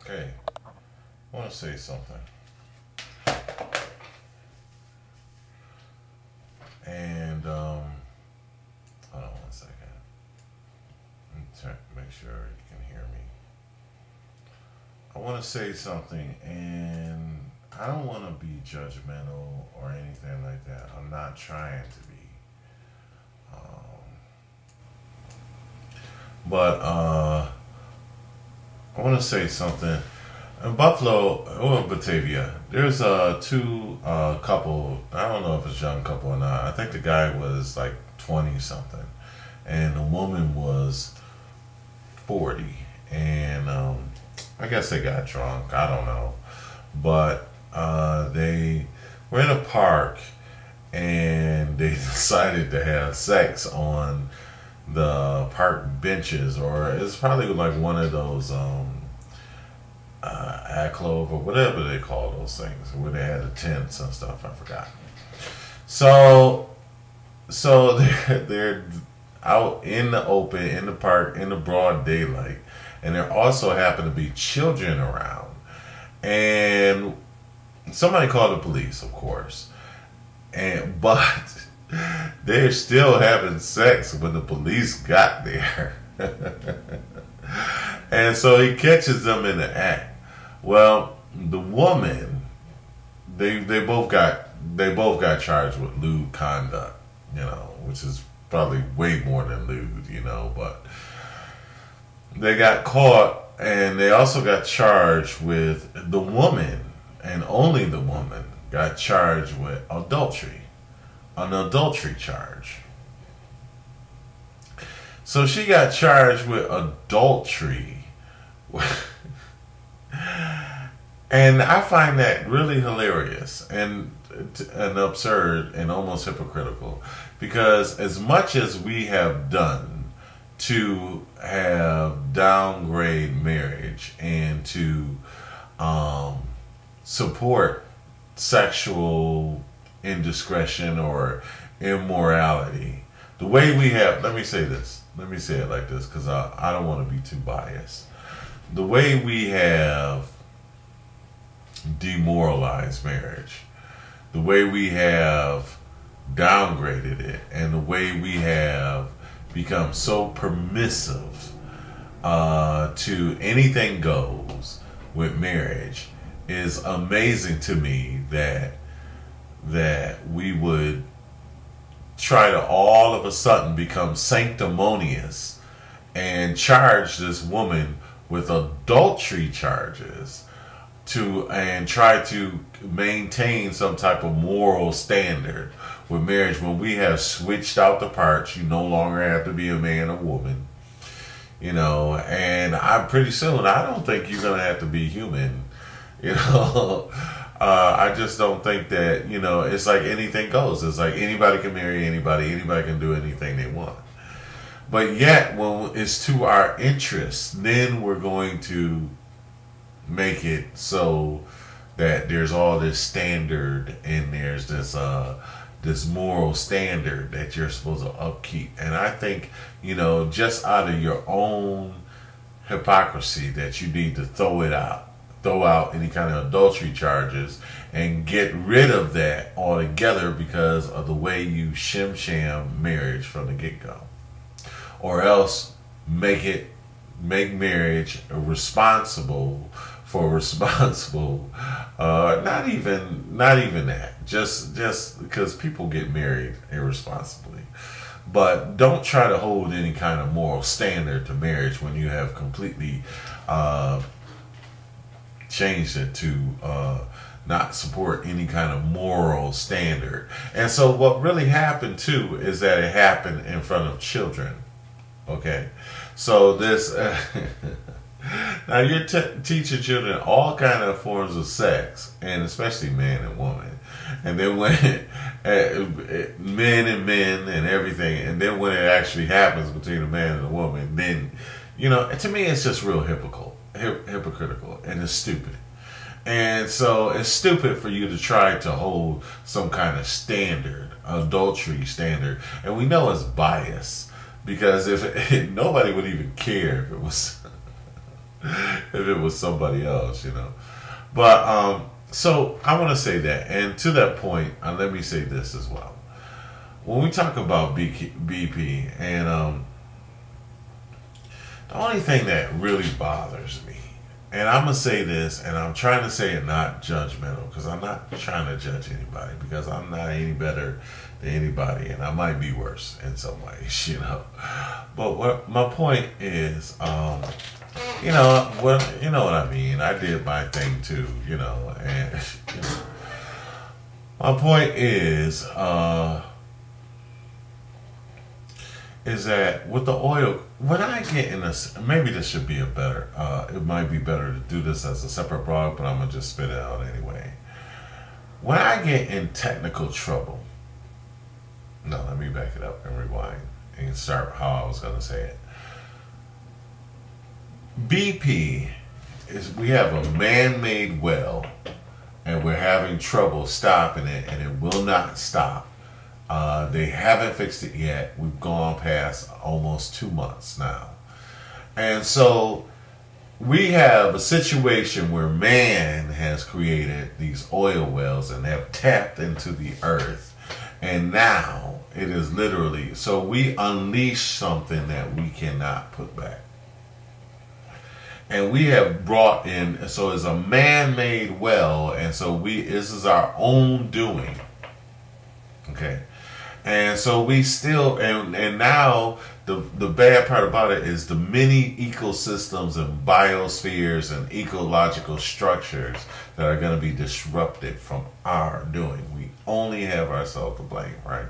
Okay, I want to say something. And, hold on 1 second. Make sure you can hear me. I want to say something, and I don't want to be judgmental or anything like that. I'm not trying to be. But I want to say something. In Buffalo, or Batavia, there's two couple. I don't know if it's a young couple or not. I think the guy was like 20 something, and the woman was 40. And I guess they got drunk. I don't know, but they were in a park, and they decided to have sex on the park benches, or it's probably like one of those alcove or whatever they call those things, where they had the tents and stuff. I forgot. So they're out in the open, in the park, in the broad daylight, and there also happen to be children around. And somebody called the police, of course, but they're still having sex when the police got there. And so he catches them in the act. Well, the woman, they both got charged with lewd conduct, which is probably way more than lewd, but they got caught, and they also got charged with, the woman, and only the woman, got charged with adultery, an adultery charge. So she got charged with adultery. And I find that really hilarious and absurd and almost hypocritical, because as much as we have done to have downgrade marriage and to support sexual indiscretion or immorality, the way we have, let me say it like this, because I don't want to be too biased. The way we have demoralized marriage, the way we have downgraded it, and the way we have become so permissive to anything goes with marriage is amazing to me, that we would try to all of a sudden become sanctimonious and charge this woman with adultery charges and try to maintain some type of moral standard with marriage, when we have switched out the parts. You no longer have to be a man or woman, and I'm pretty soon, I don't think you're going to have to be human, I just don't think that, it's like anything goes. It's like anybody can marry anybody can do anything they want. But yet, when it's to our interests, then we're going to make it so that there's all this standard, and there's this moral standard that you're supposed to upkeep. And I think, just out of your own hypocrisy, that you need to throw out any kind of adultery charges and get rid of that altogether, because of the way you sham marriage from the get-go. Or else make marriage responsible, not even that, just because people get married irresponsibly. But don't try to hold any kind of moral standard to marriage when you have completely changed it to not support any kind of moral standard. And so what really happened too is that it happened in front of children. Okay, so this now you're teaching children all kind of forms of sex, and especially man and woman, and then when men and everything, and then when it actually happens between a man and a woman, then to me it's just real hypocritical, and it's stupid. And so it's stupid for you to try to hold some kind of standard, adultery standard, and we know it's biased. Because if nobody would even care if it was if it was somebody else, you know. But so I want to say that, and to that point, let me say this as well. When we talk about BP, and the only thing that really bothers me, and I'm gonna say this, and I'm trying to say it not judgmental, because I'm not trying to judge anybody, because I'm not any better than anybody, and I might be worse in some ways, you know. But what my point is, you know, you know what I mean. I did my thing too, you know, and you know, my point is that with the oil, when I get in this, maybe this should be a better, it might be better to do this as a separate blog, but I'm gonna just spit it out anyway. When I get in technical trouble, no, let me back it up and rewind and start how I was gonna say it. BP is, we have a man-made well, and we're having trouble stopping it, and it will not stop. They haven't fixed it yet. We've gone past almost 2 months now. And so we have a situation where man has created these oil wells and have tapped into the earth. And now it is literally, so we unleash something that we cannot put back. And we have brought in, so it's a man-made well, and so this is our own doing. Okay. And so we still, and now the bad part about it is the many ecosystems and biospheres and ecological structures that are going to be disrupted from our doing. We only have ourselves to blame, right?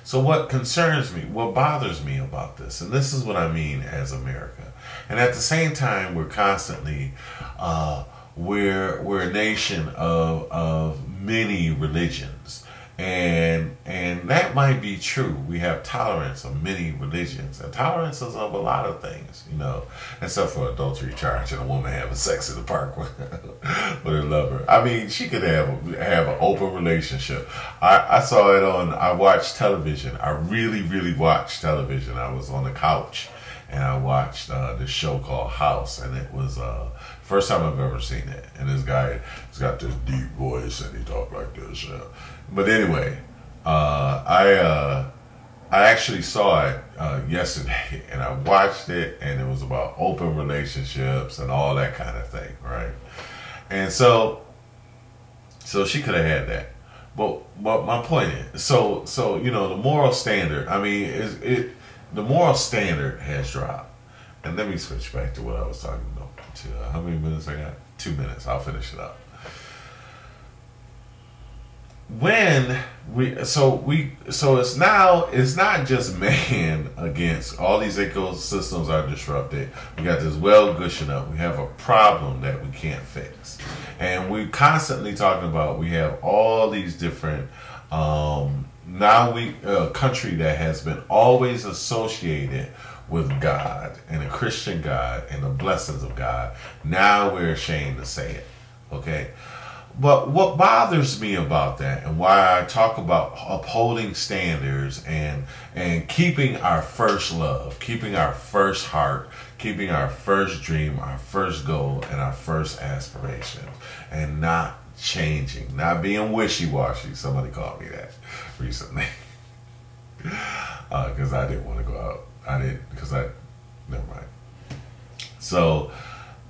So what concerns me, what bothers me about this, and this is what I mean as America, and at the same time we're constantly, we're a nation of many religions. And that might be true. We have tolerance of many religions, and tolerance is of a lot of things, you know, except for adultery charge and a woman having sex in the park with her lover. I mean, she could have an open relationship. I saw it on, I watched television. I really watched television. I was on the couch and I watched this show called House, and it was first time I've ever seen it. And this guy has got this deep voice and he talked like this. But anyway, I actually saw it yesterday, and I watched it, and it was about open relationships and all that kind of thing, right? And so she could have had that. But my point is, so you know, the moral standard, I mean, the moral standard has dropped. And let me switch back to what I was talking about. How many minutes I got? 2 minutes. I'll finish it up. So it's not just man against, all these ecosystems are disrupted. We got this well gushing up. We have a problem that we can't fix, and we're constantly talking about, we have all these different now a country that has been always associated with God and a Christian God and the blessings of God. Now we're ashamed to say it. Okay. But what bothers me about that, and why I talk about upholding standards and keeping our first love, keeping our first heart, keeping our first dream, our first goal, and our first aspiration, and not changing, not being wishy-washy. Somebody called me that recently because I didn't want to go out. Never mind. So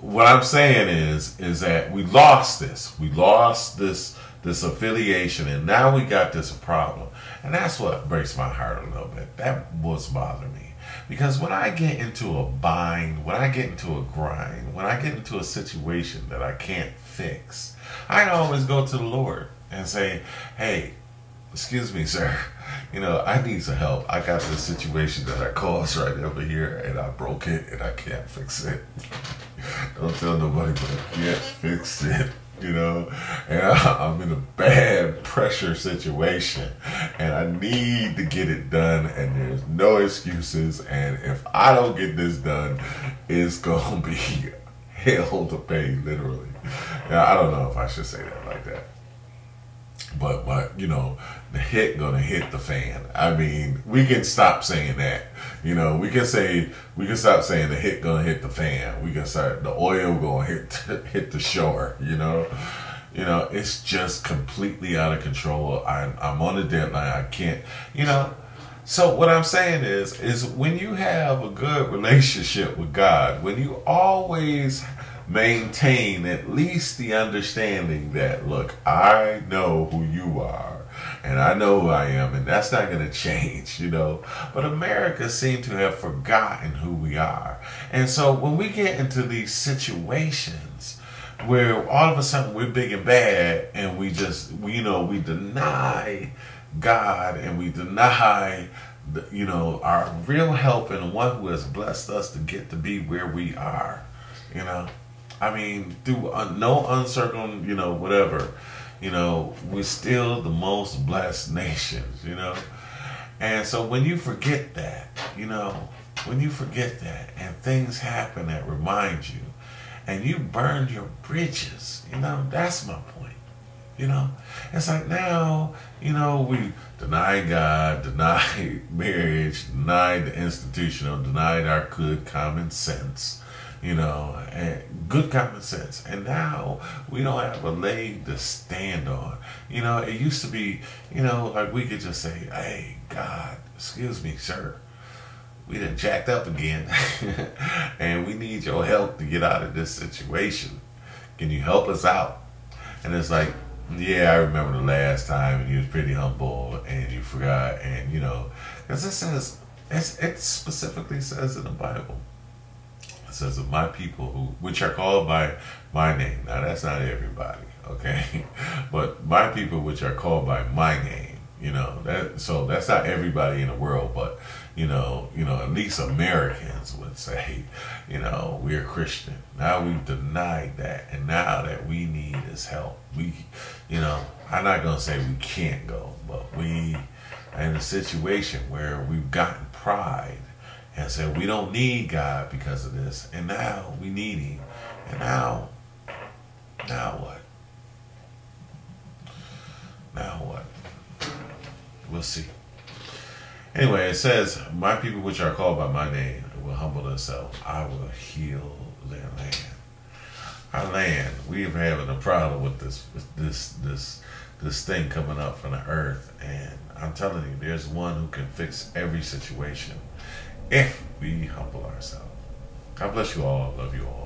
what I'm saying is that we lost this. We lost this affiliation, and now we got this problem. And that's what breaks my heart a little bit. That was bothering me. Because when I get into a bind, when I get into a grind, when I get into a situation that I can't fix, I always go to the Lord and say, hey, excuse me, sir, you know, I need some help. I got this situation that I caused right over here, and I broke it, and I can't fix it. Don't tell nobody, but I can't fix it, you know. And I'm in a bad pressure situation, and I need to get it done, and there's no excuses. And if I don't get this done, it's going to be hell to pay, literally. Now, I don't know if I should say that like that. But the hit gonna hit the fan. I mean, we can stop saying that. We can stop saying the hit gonna hit the fan. We can start the oil gonna hit the shore. It's just completely out of control. I'm on a deadline. I can't. So what I'm saying is when you have a good relationship with God, when you always maintain at least the understanding that, look, I know who you are and I know who I am, and that's not going to change, But America seemed to have forgotten who we are. And so when we get into these situations where all of a sudden we're big and bad and we deny God and we deny our real help and the one who has blessed us to get to be where we are, I mean, through no uncircumcised, whatever, we're still the most blessed nations, And so when you forget that, and things happen that remind you, and you burn your bridges, that's my point. It's like now, we denied God, denied marriage, denied the institutional, denied our good common sense, and good common sense. And now we don't have a leg to stand on. It used to be, like we could just say, hey, God, excuse me, sir. We done jacked up again and we need your help to get out of this situation. Can you help us out? And it's like, yeah, I remember the last time and you was pretty humble and you forgot, and because it specifically says in the Bible, it says that my people which are called by my name. Now that's not everybody, okay? But my people which are called by my name, so that's not everybody in the world, but at least Americans would say, we're Christian. Now we've denied that, and now that we need his help, I'm not gonna say we can't go, but we are in a situation where we've gotten pride and said we don't need God because of this, and now we need him, and now what? Now what? We'll see. Anyway, it says, my people which are called by my name will humble themselves. I will heal their land. Our land, we're having a problem with this thing coming up from the earth. And I'm telling you, there's one who can fix every situation if we humble ourselves. God bless you all. Love you all.